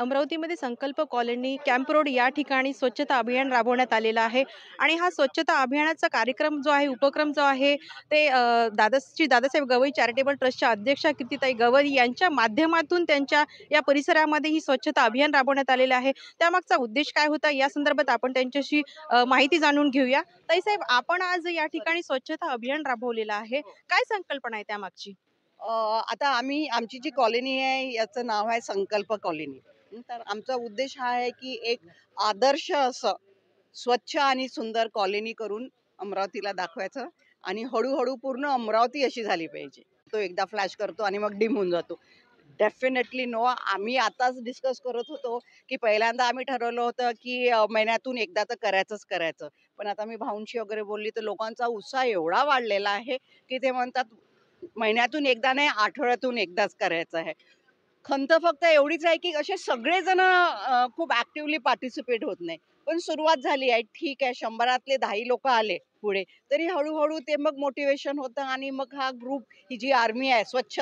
अमरावतीमध्ये संकल्प colony, camp road या ठिकाणी स्वच्छता अभियान राबवण्यात आलेलं आहे आणि हा स्वच्छता अभियानाचा कार्यक्रम जो आहे, उपक्रम जो आहे, ते दादासाहेब गवई चॅरिटेबल ट्रस्टच्या अध्यक्षा कीर्तिताई गवई यांच्या माध्यमातून त्यांच्या या परिसरामध्ये ही स्वच्छता अभियान राबवण्यात आलेलं आहे. त्यामागचा उद्देश काय होता या संदर्भात आपण त्यांच्याशी माहिती जाणून घेऊया. ताईसाहेब, आपण आज या ठिकाणी स्वच्छता अभियान राबवलेलं आहे. काय संकल्पना आहे त्यामागची? आता आमची जी कॉलनी आहे याचं नाव आहे संकल्प कॉलनी. तर आमचा उद्देश हा आहे की एक आदर्श असं स्वच्छ आणि सुंदर कॉलनी करून अमरावतीला दाखवायचं आणि हळूहळू पूर्ण अमरावती अशी झाली पाहिजे. तो एकदा फ्लॅश करतो आणि मग डिम होऊन जातो. Definitely no. आम्ही आताच डिस्कस करत होतो की पहिल्यांदा आम्ही ठरवलं होतं की महिन्यातून एकदा तर करायचं. पण आता मी भाऊंशी वगैरे बोलली तर लोकांचा उत्साह एवढा वाढलेला आहे की ते म्हणतात महिन्यातून एकदा नाही, आठवड्यातून एकदाच करायचं आहे. खंत फक्त एवढीच आहे की असे सगळेजण खूप ऍक्टिव्हली पार्टिसिपेट होत नाही. पण सुरुवात झाली आहे. ठीक आहे, 100तले 10 लोक आले पुढे, तरी हळूहळू ते मग मोटिवेशन होतं आणि मग हा ग्रुप, ही जी आर्मी आहे स्वच्छ